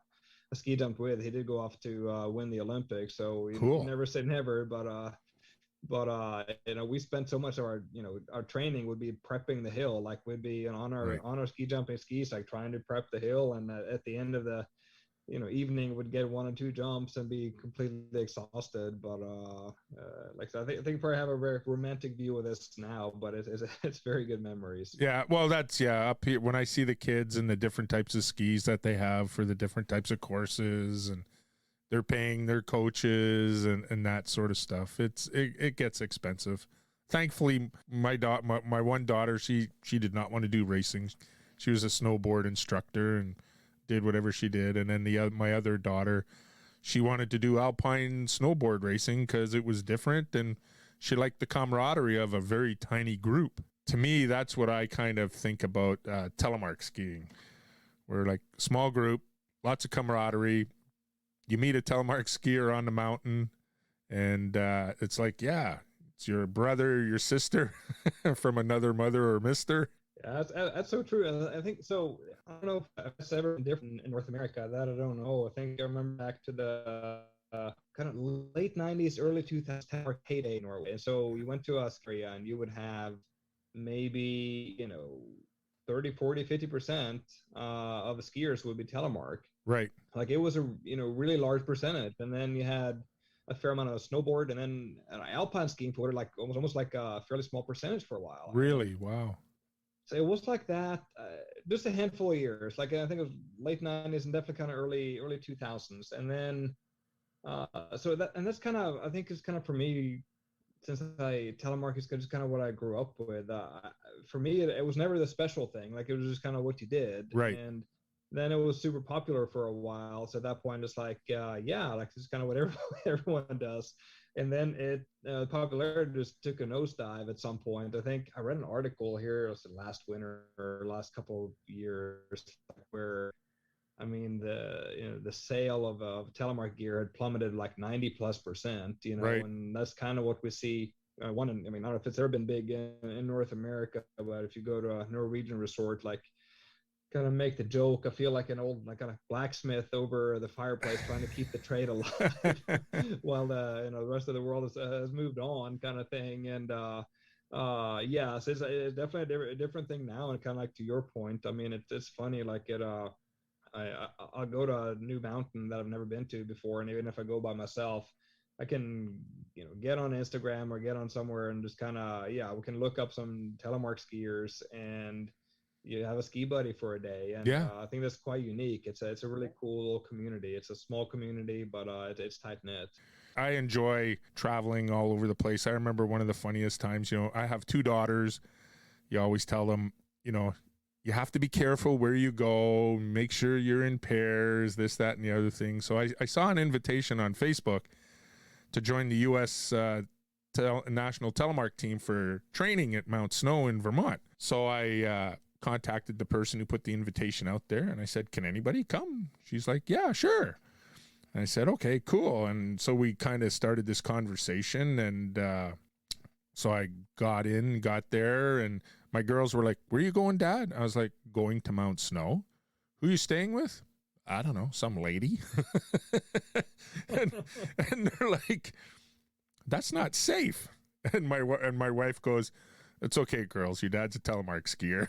B: ski jumped with, he did go off to win the Olympics. So
A: Cool.
B: you never say never, but we spent so much of our training would be prepping the hill. Like we'd be on our ski jumping skis, like trying to prep the hill, and at the end of the evening would get 1 or 2 jumps and be completely exhausted. But like I think probably have a very romantic view of this now, but it's very good memories.
A: Yeah, well, that's up here when I see the kids and the different types of skis that they have for the different types of courses, and they're paying their coaches and that sort of stuff. It gets expensive. Thankfully, my one daughter, she did not want to do racing. She was a snowboard instructor and did whatever she did. And then my other daughter, she wanted to do alpine snowboard racing because it was different, and she liked the camaraderie of a very tiny group. To me, that's what I kind of think about telemark skiing. We're like small group, lots of camaraderie. You meet a telemark skier on the mountain, and it's like, yeah, it's your brother, your sister from another mother or mister.
B: Yeah, that's so true. And I think so. I don't know if it's ever been different in North America. That I don't know. I think I remember back to the kind of late 90s, early 2000s telemark heyday in Norway. And so you went to Australia, and you would have maybe 30, 40, 50% of the skiers would be telemark.
A: Right.
B: Like it was a really large percentage. And then you had a fair amount of snowboard, and then alpine skiing for like almost like a fairly small percentage for a while.
A: Really? Wow.
B: So it was like that just a handful of years. Like I think it was late 90s and definitely kind of early 2000s. And then that's kind of, I think, is kind of for me, since telemark is just kind of what I grew up with. For me, it was never the special thing. Like it was just kind of what you did.
A: Right.
B: And then it was super popular for a while. So at that point, it's like, like this is kind of what everyone does. And then popularity just took a nosedive at some point. I think I read an article here, it was last winter or last couple of years, where I mean the sale of telemark gear had plummeted like 90+%.
A: Right.
B: And that's kind of what we see. I don't know if it's ever been big in North America, but if you go to a Norwegian resort, like kind of make the joke. I feel like an old, like a blacksmith over the fireplace trying to keep the trade alive while the rest of the world has moved on, kind of thing. And yeah, so it's definitely a different thing now. And kind of like to your point, I mean, it's funny, like I'll go to a new mountain that I've never been to before, and even if I go by myself, I can get on Instagram or get on somewhere and just kind of we can look up some telemark skiers and you have a ski buddy for a day, and
A: Yeah.
B: I think that's quite unique. It's a really cool little community. It's a small community, but it's tight knit.
A: I enjoy traveling all over the place. I remember one of the funniest times, I have 2 daughters. You always tell them, you have to be careful where you go, make sure you're in pairs, this, that, and the other thing. So I saw an invitation on Facebook to join the U.S. National Telemark team for training at Mount Snow in Vermont. So I contacted the person who put the invitation out there, and I said, can anybody come? She's like, yeah, sure. And I said, okay, cool. And so we kind of started this conversation, and so I got there, and my girls were like, where are you going, Dad? I was like, going to Mount Snow. Who are you staying with? I don't know, some lady. and they're like, that's not safe. And my wife goes, it's okay, girls. Your dad's a telemark skier.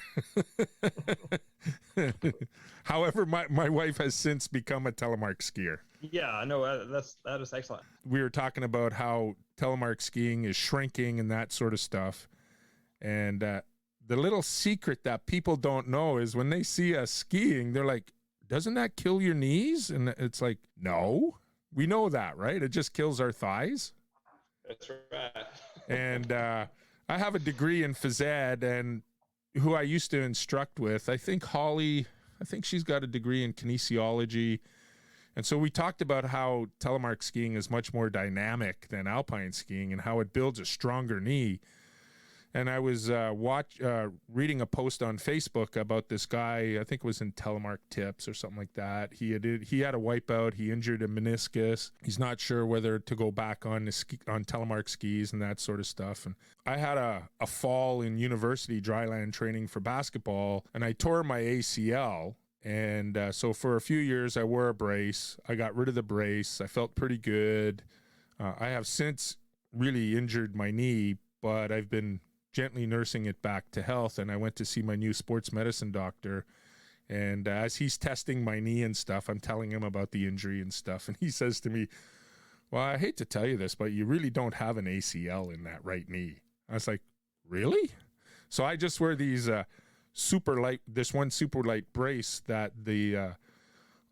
A: However, my wife has since become a telemark skier.
B: Yeah, no, that is excellent.
A: We were talking about how telemark skiing is shrinking and that sort of stuff. And the little secret that people don't know is when they see us skiing, they're like, doesn't that kill your knees? And it's like, no, we know that, right? It just kills our thighs.
B: That's right.
A: And I have a degree in phys ed, and who I used to instruct with, I think Holly, she's got a degree in kinesiology. And so we talked about how telemark skiing is much more dynamic than alpine skiing and how it builds a stronger knee. And I was reading a post on Facebook about this guy, I think it was in Telemark Tips or something like that. He had a wipeout. He injured a meniscus. He's not sure whether to go back on telemark skis and that sort of stuff. And I had a fall in university dryland training for basketball, and I tore my ACL. And so for a few years, I wore a brace. I got rid of the brace. I felt pretty good. I have since really injured my knee, but I've been gently nursing it back to health. And I went to see my new sports medicine doctor. And as he's testing my knee and stuff, I'm telling him about the injury and stuff. And he says to me, well, I hate to tell you this, but you really don't have an ACL in that right knee. I was like, really? So I just wear these super light brace that the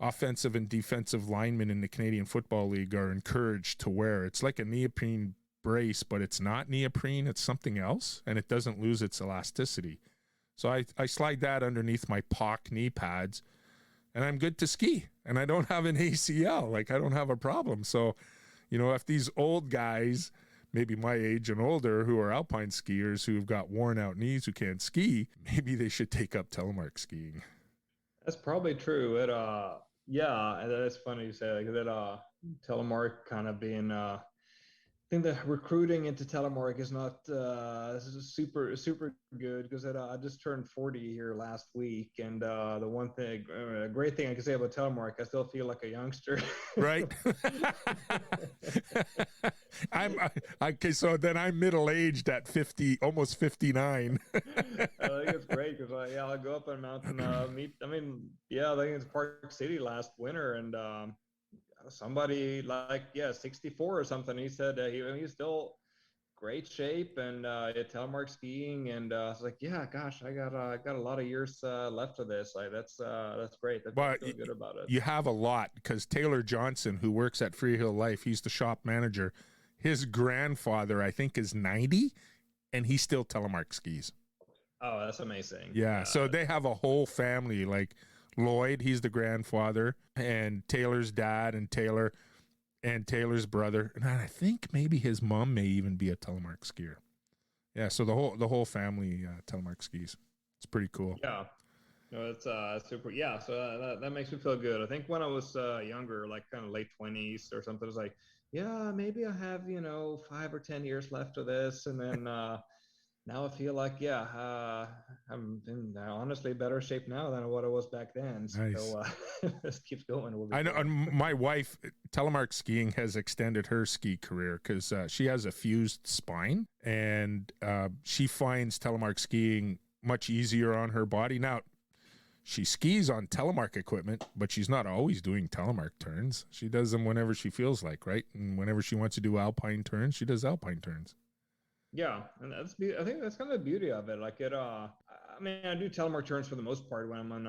A: offensive and defensive linemen in the Canadian Football League are encouraged to wear. It's like a neoprene brace, but it's not neoprene, it's something else, and it doesn't lose its elasticity. So I slide that underneath my POC knee pads, and I'm good to ski, and I don't have an ACL. Like, I don't have a problem. So, if these old guys, maybe my age and older, who are alpine skiers who've got worn out knees who can't ski, maybe they should take up telemark skiing.
B: That's probably true. Yeah, that's funny you say like that. Telemark kind of being I think the recruiting into telemark is not super good because I just turned 40 here last week, and the one thing, a great thing I can say about telemark, I still feel like a youngster.
A: Right. Okay. So then I'm middle aged at 50, almost 59.
B: I think it's great because I'll go up on a mountain, meet. I think it's Park City last winter, and somebody like 64 or something. He said he's still great shape and telemark skiing, and I was like, yeah, gosh, I got a lot of years left of this. Like that's great. I feel good about it.
A: You have a lot, because Taylor Johnson, who works at Freehill Life, he's the shop manager. His grandfather, I think, is 90, and he still telemark skis.
B: Oh, that's amazing.
A: Yeah, so they have a whole family, like Lloyd, he's the grandfather, and Taylor's dad, and Taylor's brother, and I think maybe his mom may even be a telemark skier. Yeah, so the whole family telemark skis. It's pretty cool.
B: Yeah, no, it's super. Yeah, so that makes me feel good. I think when I was younger, like kind of late 20s or something, I was like, yeah, maybe I have 5 or 10 years left of this, and then now I feel like, yeah, I'm in honestly better shape now than what I was back then.
A: Nice.
B: So this keeps going. Will be
A: I know,
B: great.
A: and my wife, Telemark Skiing, has extended her ski career because she has a fused spine, and she finds Telemark Skiing much easier on her body. Now, she skis on Telemark equipment, but she's not always doing Telemark turns. She does them whenever she feels like, right? And whenever she wants to do alpine turns, she does alpine turns.
B: Yeah, and I think that's kind of the beauty of it. Like I mean, I do telemark turns for the most part when I'm on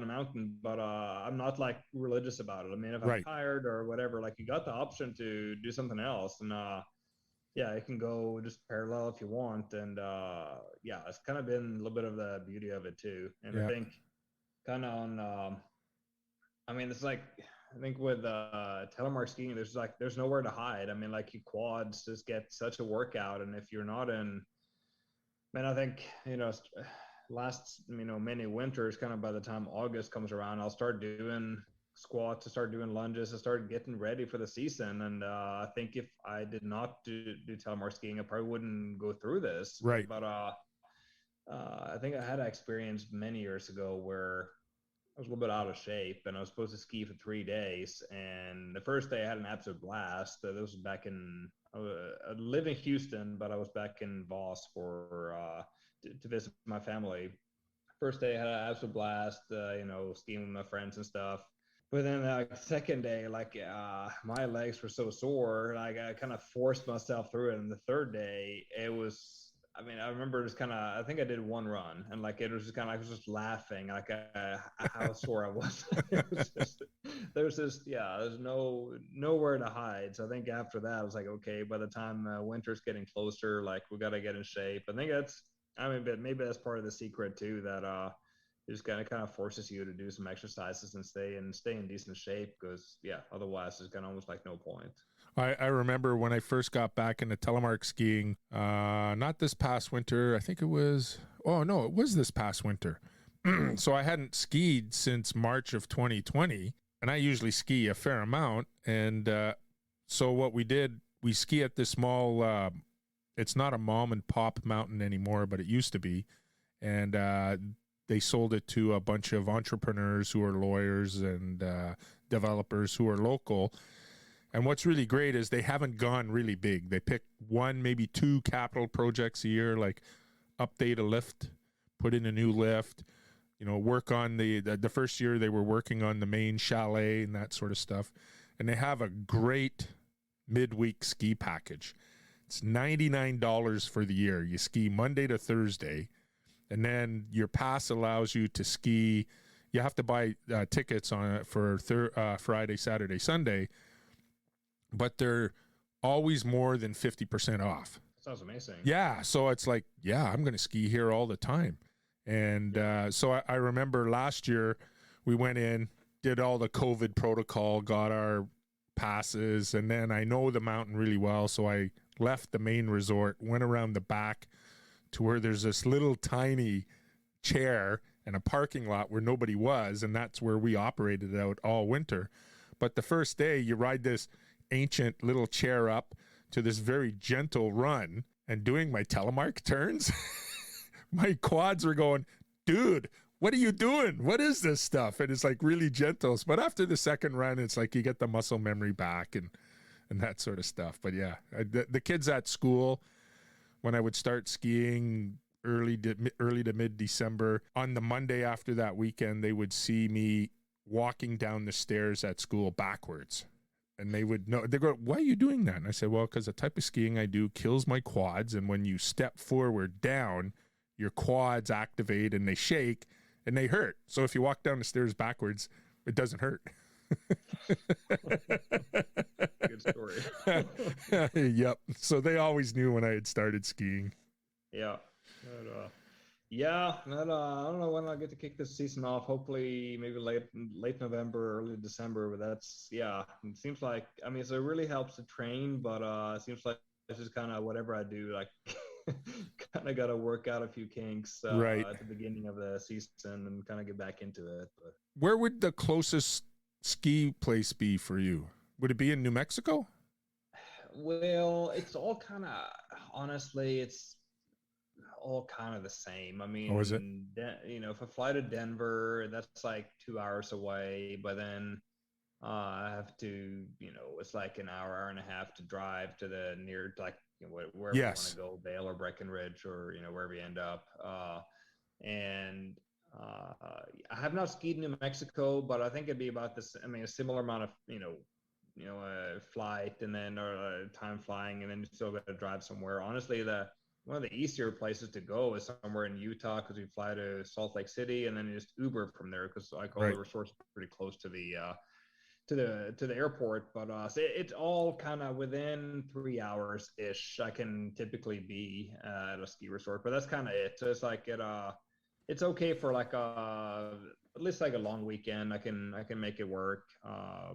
B: a mountain, but I'm not like religious about it. I mean, if I'm
A: Right.
B: tired or whatever, like you got the option to do something else, and yeah, it can go just parallel if you want, and yeah, it's kind of been a little bit of the beauty of it too. And I
A: Yeah.
B: think kind of on, I mean, it's like I think with telemark skiing, there's nowhere to hide. I mean, like your quads just get such a workout, and if you're not in, man, I think last many winters, kind of by the time August comes around, I'll start doing squats, I start doing lunges, I start getting ready for the season. And I think if I did not do telemark skiing, I probably wouldn't go through this.
A: Right.
B: But I think I had an experience many years ago where I was a little bit out of shape and I was supposed to ski for 3 days. And the first day I had an absolute blast. This was back in, I live in Houston, but I was back in Voss for, to visit my family. First day I had an absolute blast, skiing with my friends and stuff. But then second day, like my legs were so sore, like I kind of forced myself through it. And the third day, it was. I mean, I remember just kind of. I think I did one run, and like it was just kind of. I was just laughing, like how sore I was. It was just, there's just yeah. There's nowhere to hide. So I think after that, I was like, okay. By the time winter's getting closer, like we got to get in shape. I think that's. I mean, but maybe that's part of the secret too. That it just kind of forces you to do some exercises and stay in decent shape because yeah, otherwise there's kind of almost like no point.
A: I remember when I first got back into telemark skiing, not this past winter. I think it was, oh no, it was this past winter. So I hadn't skied since March of 2020, and I usually ski a fair amount. And so what we did, we ski at this small, it's not a mom and pop mountain anymore, but it used to be. And they sold it to a bunch of entrepreneurs who are lawyers and developers who are local. And what's really great is they haven't gone really big. They pick one, maybe two capital projects a year, like update a lift, put in a new lift, work on the first year they were working on the main chalet and that sort of stuff. And they have a great midweek ski package. It's $99 for the year. You ski Monday to Thursday, and then your pass allows you to ski. You have to buy tickets on it for Friday, Saturday, Sunday, but they're always more than 50% off.
B: Sounds amazing.
A: Yeah, so it's like, yeah, I'm going to ski here all the time. And so I remember last year we went in, did all the COVID protocol, got our passes, and then I know the mountain really well, so I left the main resort, went around the back to where there's this little tiny chair and a parking lot where nobody was, and that's where we operated out all winter. But the first day you ride this ancient little chair up to this very gentle run, and doing my telemark turns, my quads were going, dude, what are you doing? What is this stuff? And it's like really gentle. But after the second run, it's like you get the muscle memory back and that sort of stuff. But yeah, the kids at school, when I would start skiing early to mid-December, on the Monday after that weekend, they would see me walking down the stairs at school backwards. And they would know, they go, why are you doing that? And I said, well, because the type of skiing I do kills my quads. And when you step forward down, your quads activate and they shake and they hurt. So if you walk down the stairs backwards, it doesn't hurt.
B: Good story.
A: Yep. So they always knew when I had started skiing.
B: Yeah. But, yeah, I don't know when I'll get to kick this season off. Hopefully, maybe late November, early December. But that's yeah. It seems like so it really helps to train, but it seems like it's just kind of whatever I do, like kind of got to work out a few kinks
A: Right.
B: at the beginning of the season and kind of get back into it. But
A: where would the closest ski place be for you? Would it be in New Mexico?
B: Well, it's all kind of honestly, it's all kind of the same. I
A: Oh, is it?
B: mean, if I fly to Denver, that's like 2 hours away, but then I have to, it's like an hour and a half to drive to the near, like, wherever you want to
A: Yes.
B: go, Vail or Breckenridge, or wherever you end up. And I have not skied in New Mexico, but I think it'd be about this. I mean, a similar amount of flight, and then or time flying, and then you still got to drive somewhere. Honestly, the one of the easier places to go is somewhere in Utah, because we fly to Salt Lake City and then you just Uber from there, because like all
A: Right.
B: the resorts are pretty close to the airport. But so it's all kind of within 3 hours ish. I can typically be at a ski resort, but that's kind of it. So it's like it's okay for like at least like a long weekend. I can make it work.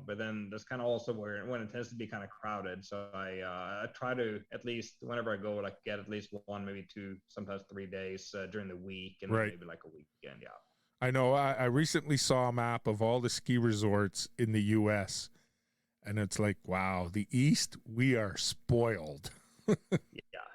B: But then that's kind of also where when it tends to be kind of crowded. So I try to, at least whenever I go, like get at least one, maybe two, sometimes 3 days during the week, and then
A: Right.
B: maybe like a weekend. Yeah.
A: I know. I recently saw a map of all the ski resorts in the U.S., and it's like, wow, the East, we are spoiled.
B: Yeah.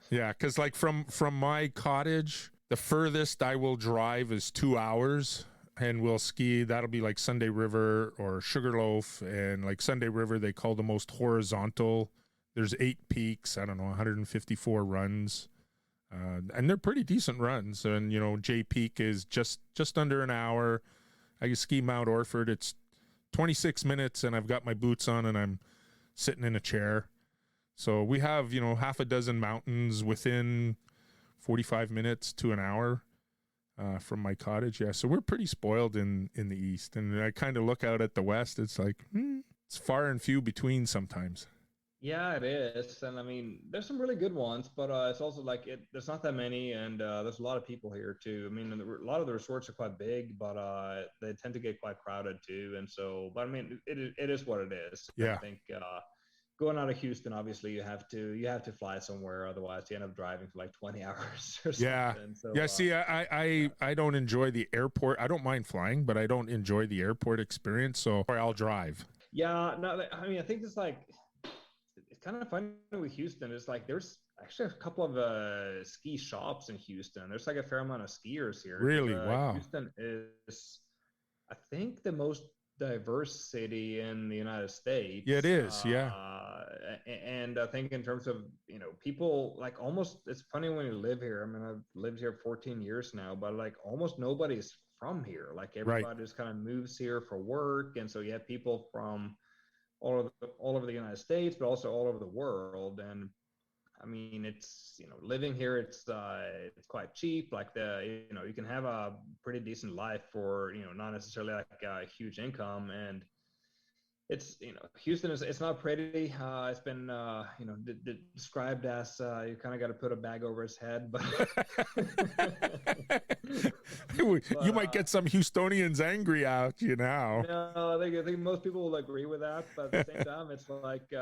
A: Yeah, because like from my cottage, the furthest I will drive is 2 hours, and we'll ski. That'll be like Sunday River or Sugarloaf, and like Sunday River, they call the most horizontal. There's 8 peaks. I don't know, 154 runs. And they're pretty decent runs. And, J Peak is just under an hour. I can ski Mount Orford. It's 26 minutes, and I've got my boots on, and I'm sitting in a chair. So we have, half a dozen mountains within 45 minutes to an hour from my cottage. Yeah, so we're pretty spoiled in the East. And I kind of look out at the West. It's like, it's far and few between sometimes.
B: Yeah, it is. And I mean, there's some really good ones, but it's also like there's not that many, and there's a lot of people here too. I mean, a lot of the resorts are quite big, but they tend to get quite crowded too. And so, but I mean, it is what it is. I
A: Yeah.
B: think going out of Houston, obviously you have to fly somewhere, otherwise you end up driving for like 20 hours or
A: Yeah.
B: something. So
A: Yeah. See, I don't enjoy the airport. I don't mind flying, but I don't enjoy the airport experience. So I'll drive.
B: yeah, no, I mean, I think it's like, it's kind of funny with Houston. It's like there's actually a couple of ski shops in Houston. There's like a fair amount of skiers here.
A: Really? Wow.
B: Houston is, I think, the most diverse city in the United
A: Yeah, it
B: States.
A: is. Yeah.
B: And I think in terms of, people, like, almost, it's funny when you live here. I mean, I've lived here 14 years now, but like almost nobody's from here. Like
A: Right.
B: everybody just kind of moves here for work. And so you have people from all over the United States, but also all over the world. And I mean, it's, living here, it's quite cheap. Like you can have a pretty decent life for, not necessarily like a huge income. And it's, Houston is, it's not pretty. It's been described as you kind of got to put a bag over his head, but
A: you might get some Houstonians angry at you now.
B: No, I think most people will agree with that. But at the same time, it's like we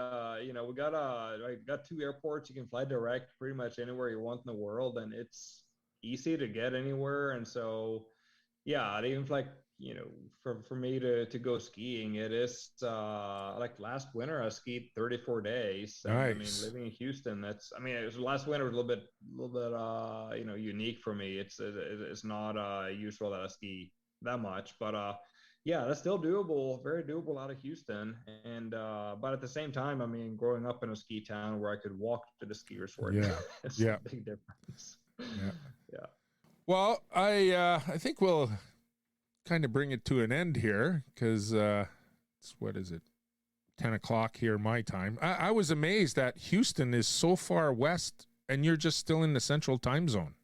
B: got 2 airports. You can fly direct pretty much anywhere you want in the world, and it's easy to get anywhere. And so, yeah, even like, for me to go skiing, it is like last winter I skied 34 days. And, I mean,
A: Nice.
B: living in Houston, it was last winter was a little bit unique for me. It's not usual that I ski that much, but yeah, that's still doable, very doable out of Houston. And but at the same time, I mean, growing up in a ski town where I could walk to the ski resort,
A: Yeah.
B: it's
A: Yeah.
B: a big difference.
A: Yeah.
B: Yeah.
A: Well, I think we'll kind of bring it to an end here, because what is it, 10 o'clock here my time. I was amazed that Houston is so far west and you're just still in the central time zone.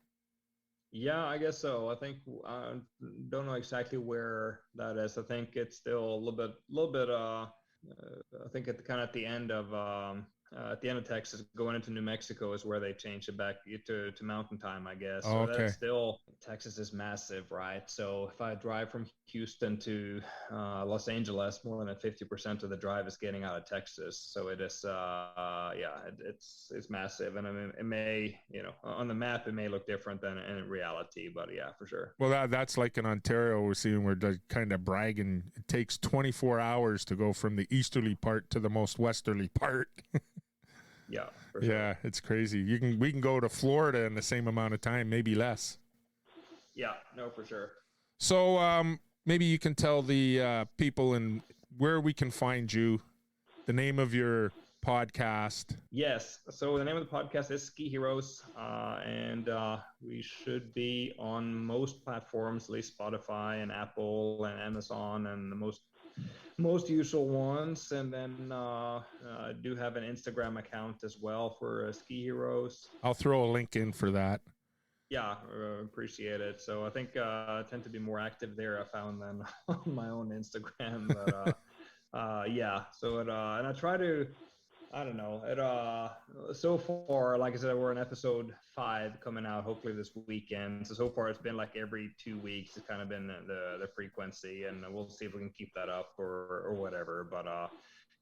B: Yeah, I guess so. I think I don't know exactly where that is. I think it's still a little bit. I think at the end of Texas, going into New Mexico is where they changed it back to Mountain Time, I guess.
A: Oh,
B: So
A: okay.
B: that's still, Texas is massive, right? So if I drive from Houston to Los Angeles, more than 50% of the drive is getting out of Texas. So it is, it's massive. And I mean, it may, on the map, it may look different than in reality, but yeah, for sure.
A: Well, that's like in Ontario, we're seeing where they're kind of bragging. It takes 24 hours to go from the easterly part to the most westerly part.
B: Yeah, for sure.
A: Yeah, it's crazy. We can go to Florida in the same amount of time, maybe less.
B: Yeah, no, for sure.
A: So maybe you can tell the people in where we can find you, the name of your podcast.
B: Yes. So the name of the podcast is Ski Heroes, and we should be on most platforms, at least Spotify and Apple and Amazon, and the most usual ones. And then I do have an Instagram account as well for Ski Heroes.
A: I'll throw a link in for that.
B: Yeah, appreciate it. So I think I tend to be more active there, I found, than on my own Instagram. But yeah, so and I try to, I don't know, so far, like I said, we're on episode 5 coming out hopefully this weekend. So far it's been like every 2 weeks. It's kind of been the frequency, and we'll see if we can keep that up or whatever. But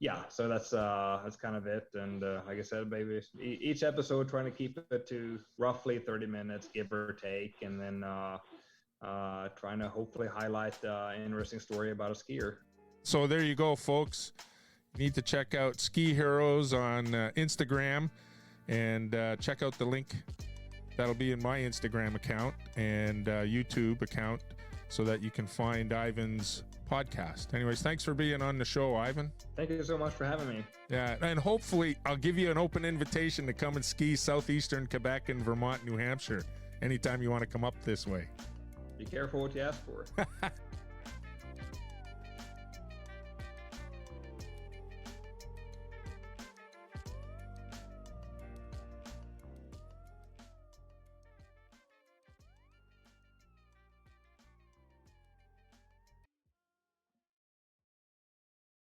B: yeah, so that's kind of it. And like I said, maybe each episode trying to keep it to roughly 30 minutes, give or take, and then trying to hopefully highlight an interesting story about a skier.
A: So there you go, folks. You need to check out Ski Heroes on Instagram, and check out the link that'll be in my Instagram account and YouTube account, so that you can find Ivan's podcast. Anyways, thanks for being on the show, Ivan.
B: Thank you so much for having me.
A: Yeah, and hopefully I'll give you an open invitation to come and ski southeastern Quebec and Vermont, New Hampshire anytime you want to come up this way.
B: Be careful what you ask for.